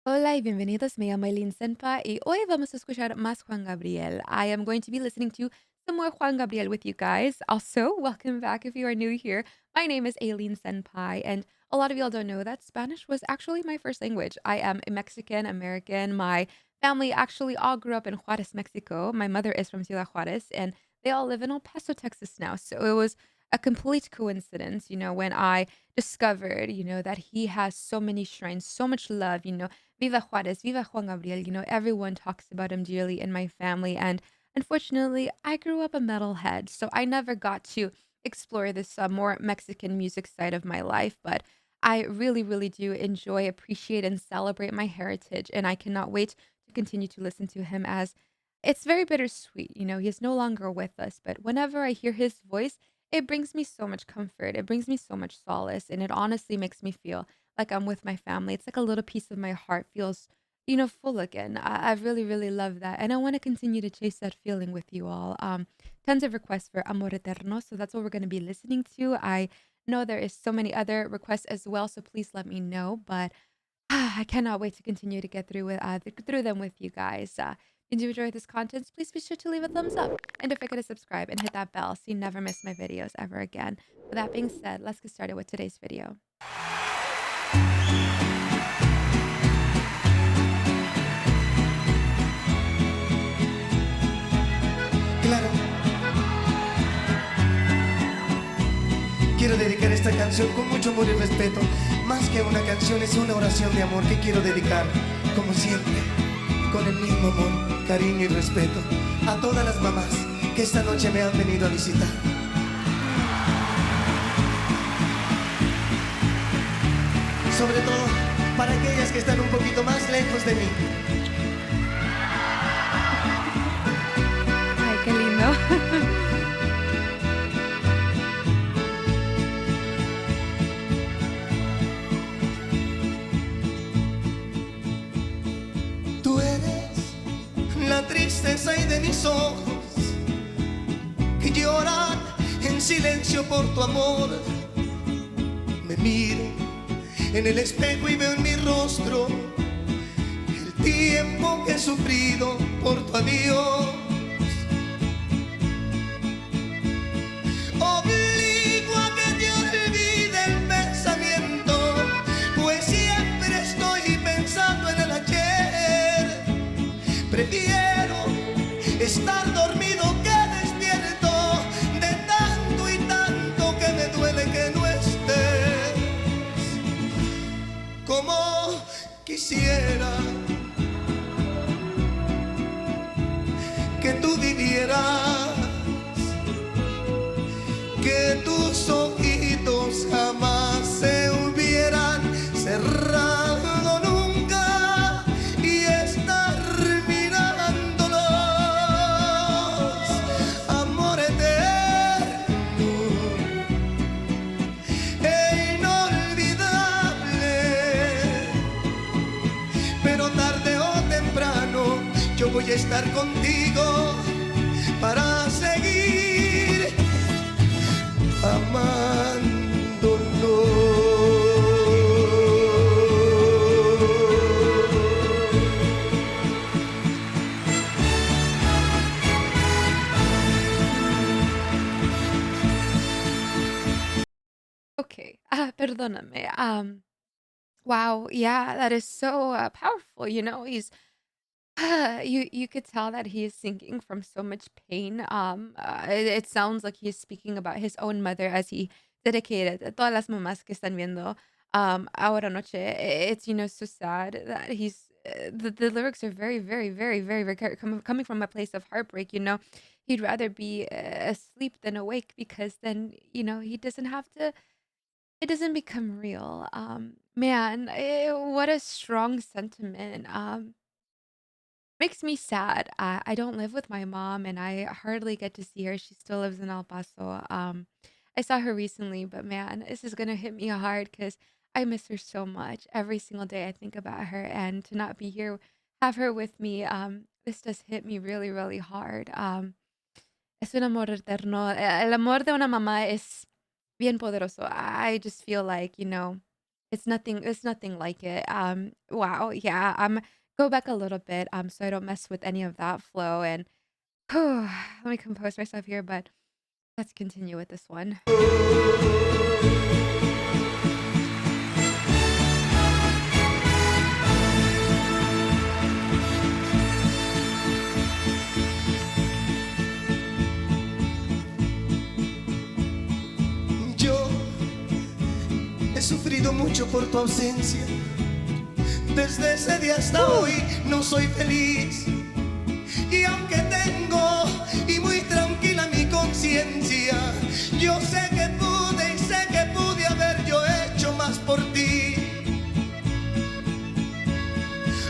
Hola y bienvenidos. Me llamo Eileen Senpa y hoy vamos a escuchar más Juan Gabriel. I am going to be listening to some more Juan Gabriel with you guys. Also, welcome back if you are new here. My name is Aileen Senpai, and a lot of y'all don't know that Spanish was actually my first language. I am a Mexican American. My family actually all grew up in Juarez, Mexico. My mother is from Ciudad Juarez, and they all live in El Paso, Texas now. So it was a complete coincidence, when I discovered, that he has so many shrines, so much love, Viva Juarez, Viva Juan Gabriel. Everyone talks about him dearly in my family. And unfortunately, I grew up a metalhead, so I never got to explore this more Mexican music side of my life. But I really, really do enjoy, appreciate, and celebrate my heritage. And I cannot wait to continue to listen to him as it's very bittersweet. He is no longer with us. But whenever I hear his voice, it brings me so much comfort. It brings me so much solace. And it honestly makes me feel like I'm with my family. It's like a little piece of my heart feels, full again. I really, really love that. And I want to continue to chase that feeling with you all. Tons of requests for Amor Eterno. So that's what we're going to be listening to. I know there is so many other requests as well. So please let me know. But I cannot wait to continue to get through them with you guys. If you enjoy this content, please be sure to leave a thumbs up. And don't forget to subscribe and hit that bell so you never miss my videos ever again. With that being said, let's get started with today's video. Claro, quiero dedicar esta canción con mucho amor y respeto. Más que una canción, es una oración de amor que quiero dedicar, como siempre, con el mismo amor, cariño y respeto, a todas las mamás que esta noche me han venido a visitar. Sobre todo para aquellas que están un poquito más lejos de mí. Ay, qué lindo. Tú eres la tristeza y de mis ojos que lloran en silencio por tu amor. Me miro en el espejo y veo en mi rostro el tiempo que he sufrido por tu adiós. Obligo a que te olvide el pensamiento, pues siempre estoy pensando en el ayer. Prefiero estar dormido que despierto, de tanto y tanto que me duele que no estés. Como quisiera que tú vivieras, que tus ojitos jamás se hubieran cerrado nunca y estar mirándolos. Amor eterno e inolvidable, pero tarde o temprano yo voy a estar contigo para seguir amándonos. Okay. Perdóname. Wow. Yeah, that is so powerful. He's you could tell that he is sinking from so much pain. It sounds like he's speaking about his own mother as he dedicated todas las mamás que están viendo ahora noche. It's so sad that the lyrics are very, very, very, very, very coming from a place of heartbreak. He'd rather be asleep than awake because then he doesn't have to. It doesn't become real. Man, what a strong sentiment. Makes me sad. I don't live with my mom, and I hardly get to see her. She still lives in El Paso. I saw her recently, but man, this is gonna hit me hard because I miss her so much. Every single day I think about her, and to not be here, have her with me, this does hit me really, really hard. Es un amor eterno. El amor de una mamá es bien poderoso. I just feel like, It's nothing like it. Wow, yeah, go back a little bit, so I don't mess with any of that flow and let me compose myself here, but let's continue with this one. Yo he sufrido mucho por tu ausencia. Desde ese día hasta hoy no soy feliz. Y aunque tengo y muy tranquila mi conciencia, yo sé que pude y sé que pude haber yo hecho más por ti.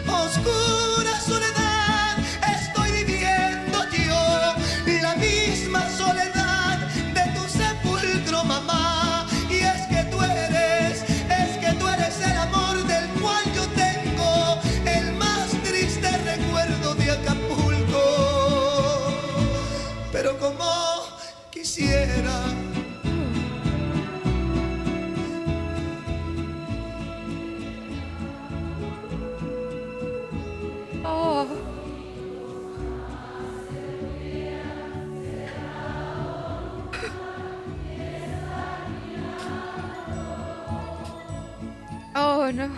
Oscura soledad estoy viviendo yo, la misma soledad de tu sepulcro, mamá. Y es que tú eres el amor del cual yo tengo el más triste recuerdo de Acapulco. Pero como quisiera Oh, oh, no.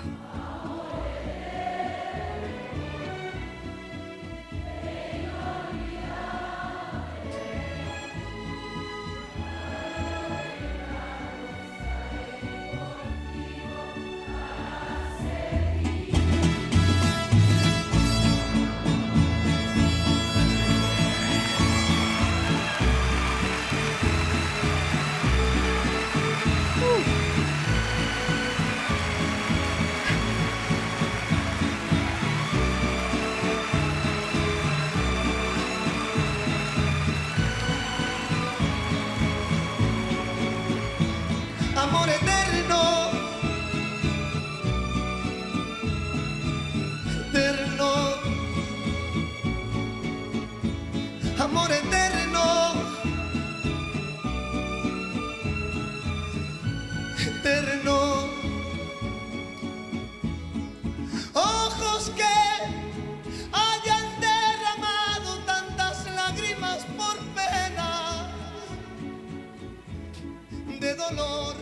Ooh. amor eterno, eterno, amor eterno, eterno. Ojos que hayan derramado tantas lágrimas por pena, de dolor,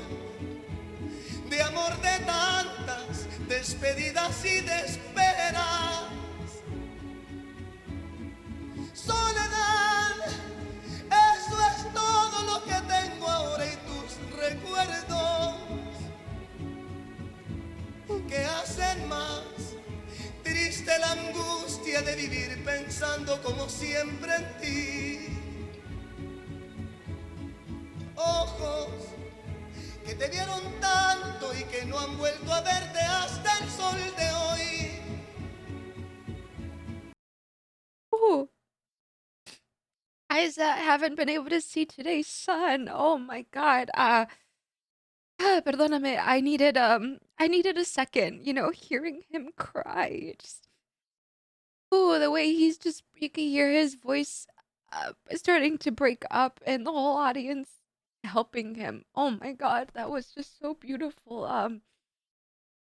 de amor, de tantas despedidas y de esperas. Soledad, eso es todo lo que tengo ahora y tus recuerdos que hacen más triste la angustia de vivir pensando como siempre en ti. Ojos que te vieron tanto y que no han vuelto a verte hasta el sol de hoy. Ooh. Eyes that haven't been able to see today's sun. Oh my god. Perdóname. I needed a second, hearing him cry. Just ooh, the way he's just you can hear his voice starting to break up and the whole audience helping him. Oh my god, that was just so beautiful.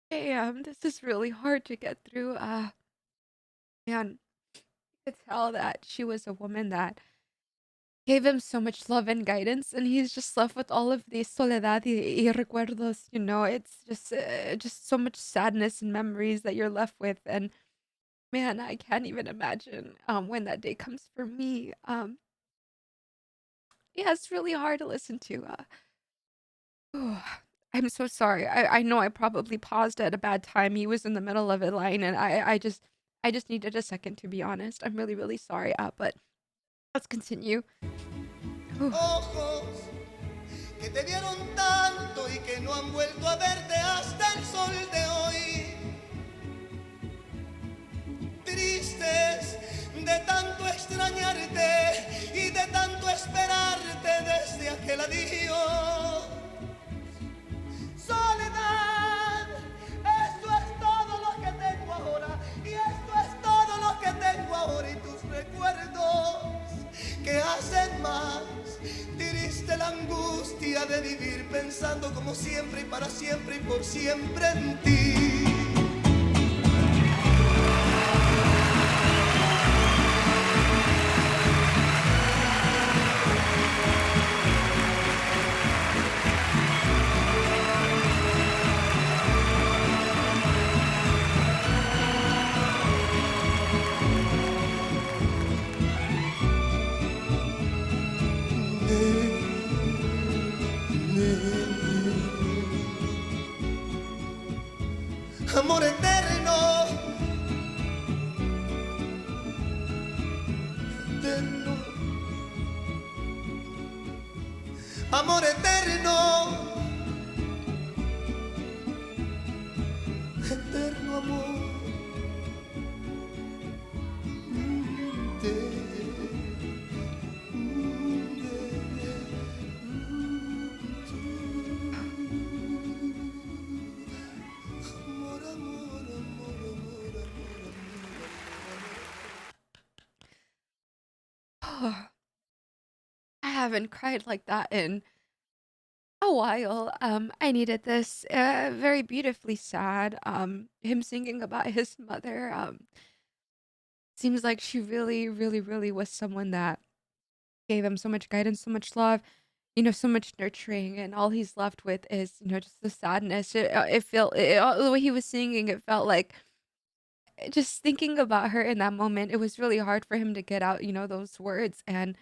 Damn, this is really hard to get through. Man, you could tell that she was a woman that gave him so much love and guidance, and he's just left with all of the soledad y recuerdos. It's just so much sadness and memories that you're left with. And man, I can't even imagine when that day comes for me. Yeah, it's really hard to listen to. I'm so sorry. I know I probably paused at a bad time. He was in the middle of a line, and I just needed a second to be honest. I'm really really sorry. But let's continue. Ojos que te vieron tanto y que no han vuelto a verte hasta el sol de hoy. Tristes de tanto extrañarte y de tanto esperarte desde aquel adiós. Soledad, esto es todo lo que tengo ahora y esto es todo lo que tengo ahora y tus recuerdos que hacen más triste la angustia de vivir pensando pensando como siempre y para siempre y por siempre en ti. Amor eterno, eterno, amor eterno, eterno amor. Amor, amor, amor, amor, amor, I haven't cried like that in a while. I needed this. Very beautifully sad. Him singing about his mother. Seems like she really, really, really was someone that gave him so much guidance, so much love, so much nurturing, and all he's left with is, just the sadness. It felt the way he was singing. It felt like just thinking about her in that moment. It was really hard for him to get out, those words, and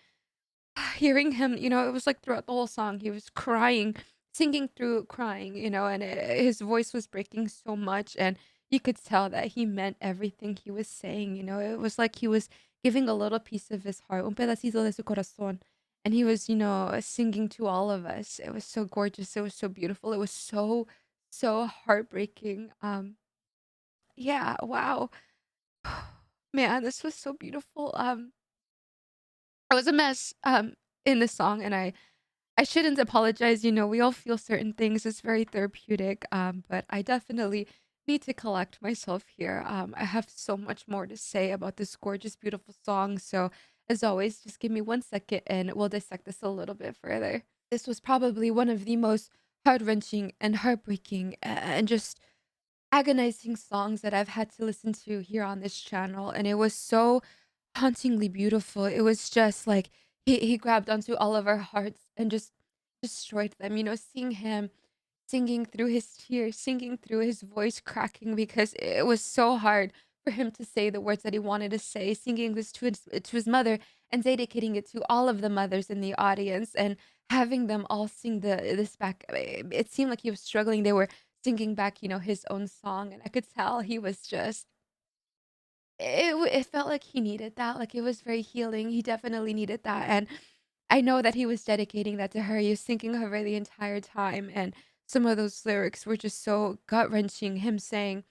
hearing him, it was like throughout the whole song, he was crying, singing through crying, and his voice was breaking so much, and you could tell that he meant everything he was saying. It was like he was giving a little piece of his heart, un pedacito de su corazón, and he was, singing to all of us. It was so gorgeous. It was so beautiful. It was so, so heartbreaking. Yeah, wow. Man, this was so beautiful. I was a mess in the song, and I shouldn't apologize. We all feel certain things. It's very therapeutic. But I definitely need to collect myself here. I have so much more to say about this gorgeous, beautiful song. So, as always, just give me 1 second and we'll dissect this a little bit further. This was probably one of the most heart wrenching and heartbreaking and just agonizing songs that I've had to listen to here on this channel, and it was so hauntingly beautiful. It was just like he grabbed onto all of our hearts and just destroyed them. Seeing him singing through his tears, singing through his voice cracking because it was so hard for him to say the words that he wanted to say, singing this to his mother and dedicating it to all of the mothers in the audience and having them all sing this back. It seemed like he was struggling. They were singing back, his own song, and I could tell he was just it felt like he needed that, like, it was very healing. He definitely needed that, and I know that he was dedicating that to her. He was thinking of her the entire time, and some of those lyrics were just so gut-wrenching. Him saying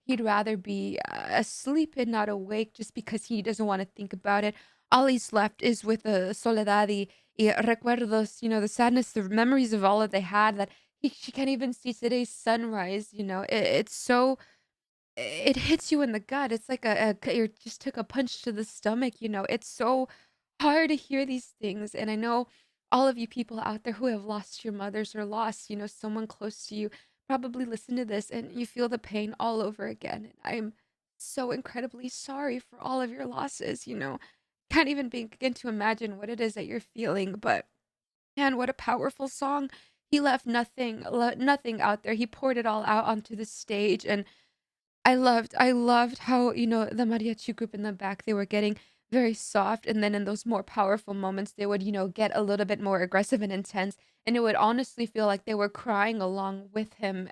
he'd rather be, asleep and not awake just because he doesn't wanna think about it. All he's left is with the soledad y recuerdos, the sadness, the memories of all that they had that she can't even see today's sunrise. It's so it hits you in the gut. It's like you just took a punch to the stomach. It's so hard to hear these things. And I know all of you people out there who have lost your mothers or lost, someone close to you probably listen to this and you feel the pain all over again. And I'm so incredibly sorry for all of your losses. Can't even begin to imagine what it is that you're feeling. But man, what a powerful song. He left nothing out there. He poured it all out onto the stage, and I loved how, the mariachi group in the back, they were getting very soft, and then in those more powerful moments, they would, get a little bit more aggressive and intense, and it would honestly feel like they were crying along with him.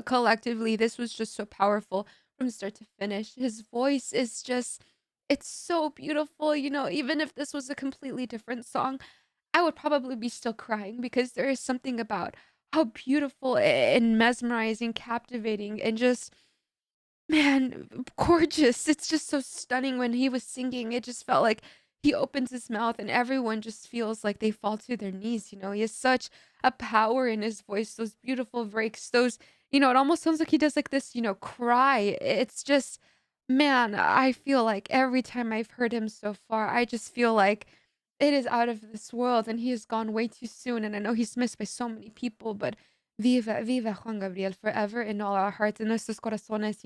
Collectively, this was just so powerful from start to finish. His voice is just it's so beautiful. Even if this was a completely different song, I would probably be still crying because there is something about how beautiful and mesmerizing, captivating, and just man, gorgeous. It's just so stunning when he was singing. It just felt like he opens his mouth and everyone just feels like they fall to their knees. He has such a power in his voice, those beautiful breaks, it almost sounds like he does like this, cry. It's just, man, I feel like every time I've heard him so far, I just feel like It is out of this world, and he has gone way too soon, and I know he's missed by so many people, but viva, viva Juan Gabriel, forever in all our hearts, in nuestros corazones,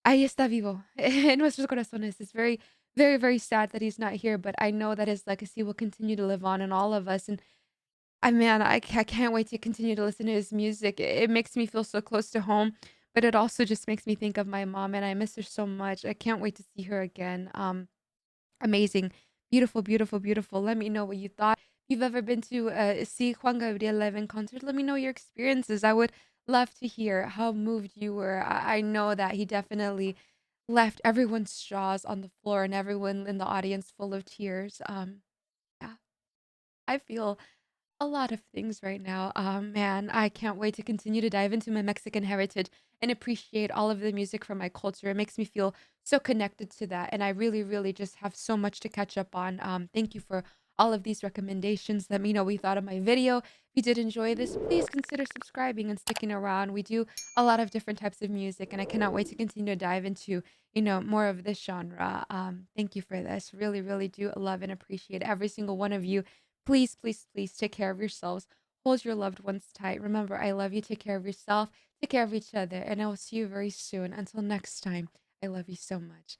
ahí está vivo, en nuestros corazones. It's very, very, very sad that he's not here, but I know that his legacy will continue to live on in all of us, and man, I can't wait to continue to listen to his music. It makes me feel so close to home, but it also just makes me think of my mom, and I miss her so much. I can't wait to see her again. Amazing. Beautiful, beautiful, beautiful. Let me know what you thought. If you've ever been to see Juan Gabriel live in concert, let me know your experiences. I would love to hear how moved you were. I know that he definitely left everyone's jaws on the floor and everyone in the audience full of tears. Yeah, I feel a lot of things right now. Man, I can't wait to continue to dive into my Mexican heritage and appreciate all of the music from my culture. It makes me feel so connected to that. And I really, really just have so much to catch up on. Thank you for all of these recommendations. Let me know what you thought of my video. If you did enjoy this, please consider subscribing and sticking around. We do a lot of different types of music, and I cannot wait to continue to dive into, more of this genre. Thank you for this. Really, really do love and appreciate every single one of you. Please, please, please take care of yourselves. Hold your loved ones tight. Remember, I love you. Take care of yourself. Take care of each other. And I will see you very soon. Until next time, I love you so much.